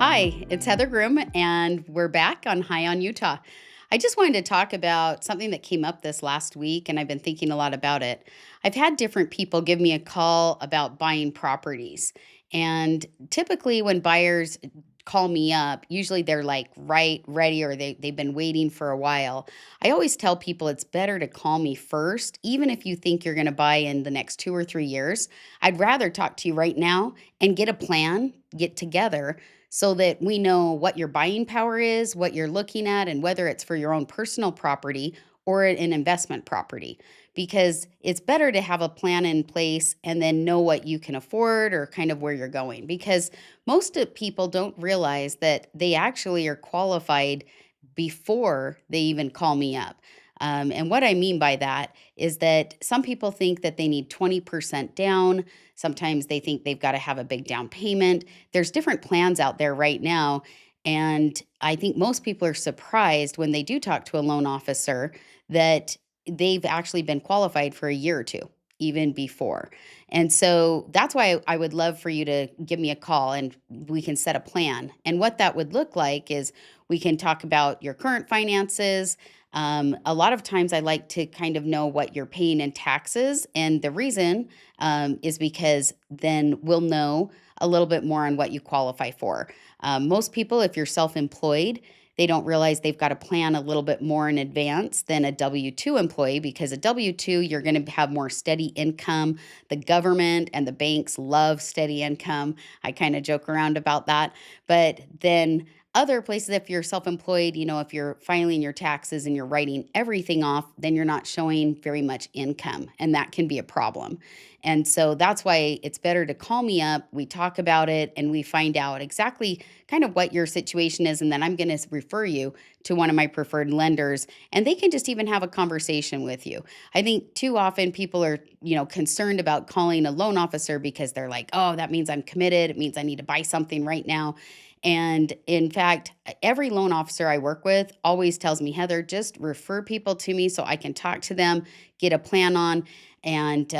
Hi, it's Heather Groom, and we're back on High on Utah. I just wanted to talk about something that came up this last week, and I've been thinking a lot about it. I've had different people give me a call about buying properties. And typically, when buyers call me up, usually they're like right, ready, or they've been waiting for a while. I always tell people it's better to call me first, even if you think you're going to buy in the next 2 or 3 years. I'd rather talk to you right now and get a plan, get together so that we know what your buying power is, what you're looking at, and whether it's for your own personal property or an investment property. Because it's better to have a plan in place and then know what you can afford or kind of where you're going. Because most of people don't realize that they actually are qualified before they even call me up. And what I mean by that is that some people think that they need 20% down. Sometimes they think they've got to have a big down payment. There's different plans out there right now. And I think most people are surprised when they do talk to a loan officer that they've actually been qualified for a year or two, even before. And so that's why I would love for you to give me a call and we can set a plan. And what that would look like is we can talk about your current finances. A lot of times I like to kind of know what you're paying in taxes. And the reason is because then we'll know a little bit more on what you qualify for. Most people, if you're self employed, they don't realize they've got to plan a little bit more in advance than a W 2 employee because a W 2, you're going to have more steady income. The government and the banks love steady income. I kind of joke around about that. But then other places, if you're self employed, if you're filing your taxes and you're writing everything off, then you're not showing very much income. And that can be a problem. And so that's why it's better to call me up. We talk about it and we find out exactly kind of what your situation is. And then I'm going to refer you to one of my preferred lenders and they can just even have a conversation with you. I think too often people are, concerned about calling a loan officer because they're like, oh, that means I'm committed. It means I need to buy something right now. And in fact, every loan officer I work with always tells me, Heather, just refer people to me so I can talk to them, get a plan on, and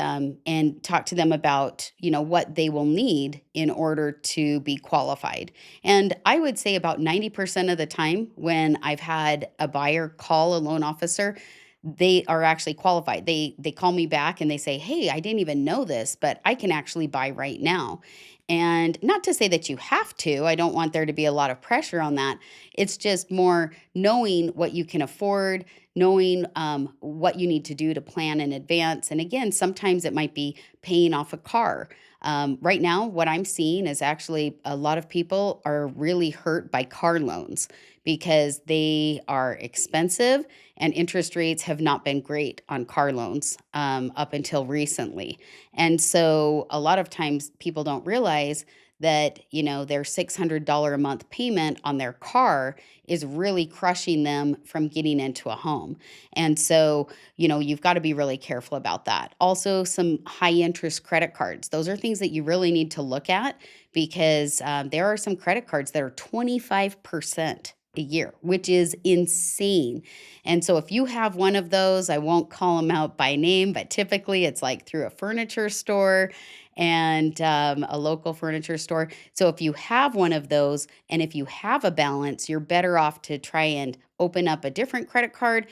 talk to them about what they will need in order to be qualified. And I would say about 90% of the time when I've had a buyer call a loan officer, they are actually qualified. They call me back and they say, "Hey, I didn't even know this, but I can actually buy right now." And not to say that you have to. I don't want there to be a lot of pressure on that. It's just more knowing what you can afford, knowing what you need to do to plan in advance. And again, sometimes it might be paying off a car. Right now, what I'm seeing is actually a lot of people are really hurt by car loans because they are expensive and interest rates have not been great on car loans up until recently. And so a lot of times people don't realize that, their $600 a month payment on their car is really crushing them from getting into a home. And so, you've got to be really careful about that. Also, some high interest credit cards. Those are things that you really need to look at because there are some credit cards that are 25% a year, which is insane. And so if you have one of those, I won't call them out by name, but typically it's like through a furniture store and a local furniture store. So if you have one of those and if you have a balance, you're better off to try and open up a different credit card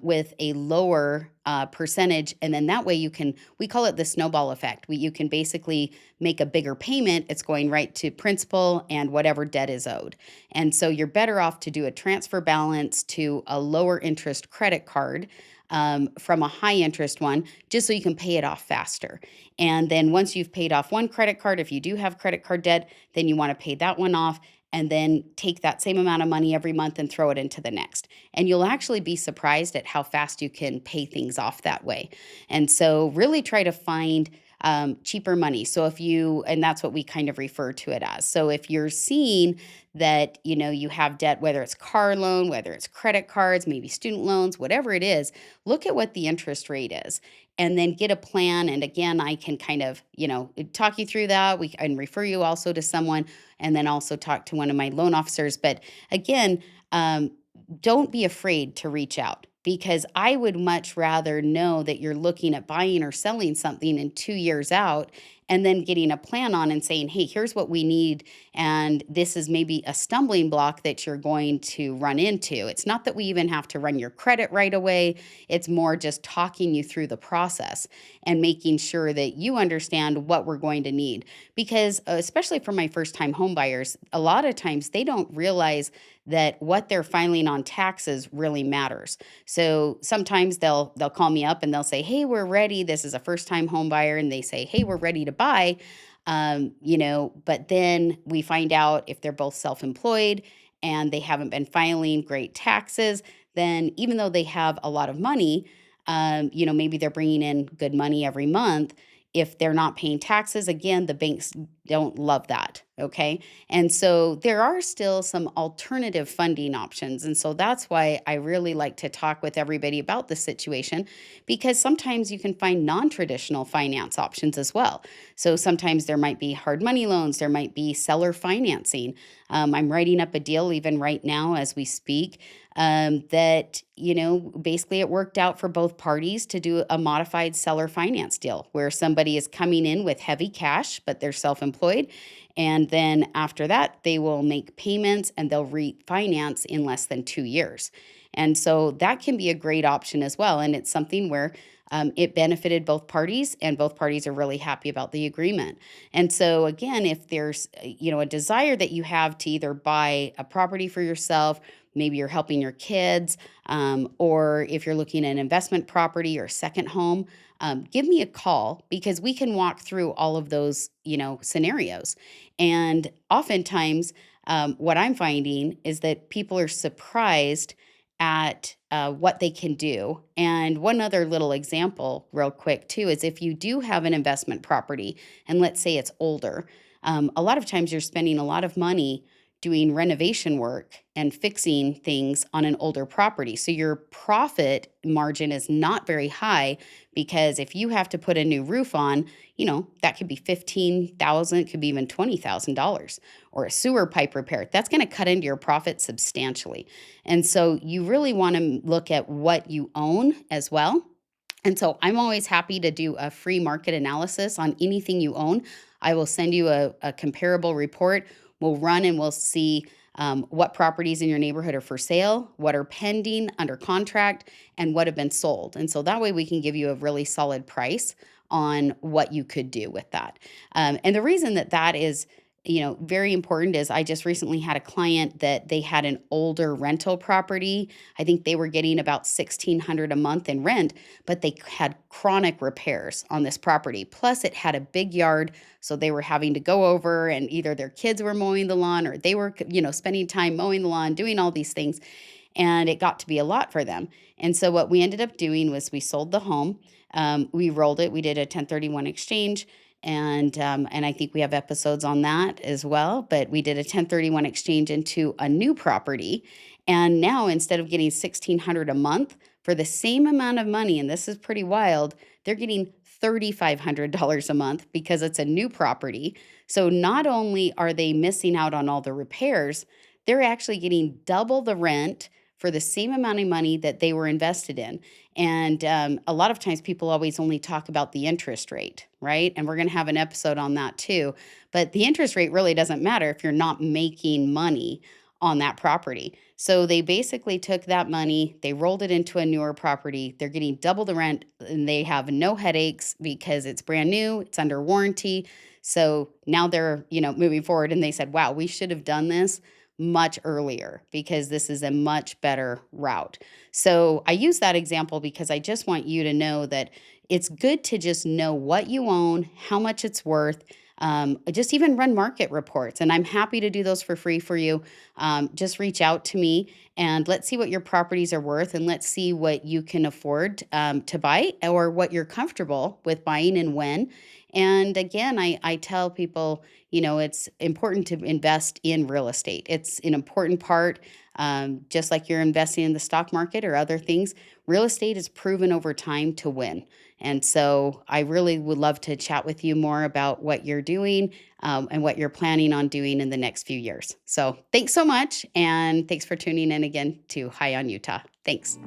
with a lower percentage. And then that way we call it the snowball effect. You can basically make a bigger payment. It's going right to principal and whatever debt is owed. And so you're better off to do a transfer balance to a lower interest credit card from a high interest one, just so you can pay it off faster. And then once you've paid off one credit card, if you do have credit card debt, then you want to pay that one off and then take that same amount of money every month and throw it into the next. And you'll actually be surprised at how fast you can pay things off that way. And so really try to find cheaper money. So and that's what we kind of refer to it as. So if you're seeing that, you have debt, whether it's car loan, whether it's credit cards, maybe student loans, whatever it is, look at what the interest rate is and then get a plan. And again, I can kind of, talk you through that. We can refer you also to someone and then also talk to one of my loan officers. But again, don't be afraid to reach out because I would much rather know that you're looking at buying or selling something in 2 years out and then getting a plan on and saying, hey, here's what we need. And this is maybe a stumbling block that you're going to run into. It's not that we even have to run your credit right away. It's more just talking you through the process and making sure that you understand what we're going to need. Because, especially for my first time home buyers, a lot of times they don't realize that what they're filing on taxes really matters. So sometimes they'll call me up and they'll say, "Hey, we're ready." This is a first time home buyer, and they say, "Hey, we're ready to buy." But then we find out if they're both self-employed and they haven't been filing great taxes, then even though they have a lot of money, maybe they're bringing in good money every month. If they're not paying taxes, again, the banks don't love that. Okay. And so there are still some alternative funding options. And so that's why I really like to talk with everybody about the situation, because sometimes you can find non traditional finance options as well. So sometimes there might be hard money loans, there might be seller financing. I'm writing up a deal even right now as we speak, that, basically it worked out for both parties to do a modified seller finance deal where somebody is coming in with heavy cash, but they're self employed. And then after that, they will make payments and they'll refinance in less than 2 years. And so that can be a great option as well. And it's something where it benefited both parties, and both parties are really happy about the agreement. And so, again, if there's a desire that you have to either buy a property for yourself, maybe you're helping your kids, or if you're looking at an investment property or a second home, give me a call because we can walk through all of those scenarios. And oftentimes, what I'm finding is that people are surprised at what they can do. And one other little example, real quick, too, is if you do have an investment property, and let's say it's older, a lot of times you're spending a lot of money doing renovation work and fixing things on an older property. So your profit margin is not very high, because if you have to put a new roof on, that could be 15,000, it could be even $20,000, or a sewer pipe repair. That's going to cut into your profit substantially. And so you really want to look at what you own as well. And so I'm always happy to do a free market analysis on anything you own. I will send you a comparable report. We'll run and we'll see what properties in your neighborhood are for sale, what are pending under contract, and what have been sold. And so that way we can give you a really solid price on what you could do with that. And the reason that that is very important is I just recently had a client that they had an older rental property. I think they were getting about 1,600 a month in rent, but they had chronic repairs on this property. Plus it had a big yard, so they were having to go over, and either their kids were mowing the lawn or they were, spending time mowing the lawn, doing all these things, and it got to be a lot for them. And so what we ended up doing was we sold the home. We rolled it. We did a 1031 exchange, and I think we have episodes on that as well. But we did a 1031 exchange into a new property, and now instead of getting 1,600 a month for the same amount of money, and this is pretty wild, they're getting $3,500 a month because it's a new property. So not only are they missing out on all the repairs, they're actually getting double the rent for the same amount of money that they were invested in. And a lot of times people always only talk about the interest rate, right? And we're going to have an episode on that too. But the interest rate really doesn't matter if you're not making money on that property. So they basically took that money, they rolled it into a newer property. They're getting double the rent, and they have no headaches because it's brand new, it's under warranty. So now they're, moving forward, and they said, wow, we should have done this much earlier because this is a much better route. So I use that example because I just want you to know that it's good to just know what you own, how much it's worth. Just even run market reports, and I'm happy to do those for free for you. Just reach out to me and let's see what your properties are worth, and let's see what you can afford to buy, or what you're comfortable with buying and when. And again, I tell people, it's important to invest in real estate. It's an important part, just like you're investing in the stock market or other things. Real estate is proven over time to win. And so I really would love to chat with you more about what you're doing, and what you're planning on doing in the next few years. So thanks so much. And thanks for tuning in again to High on Utah. Thanks.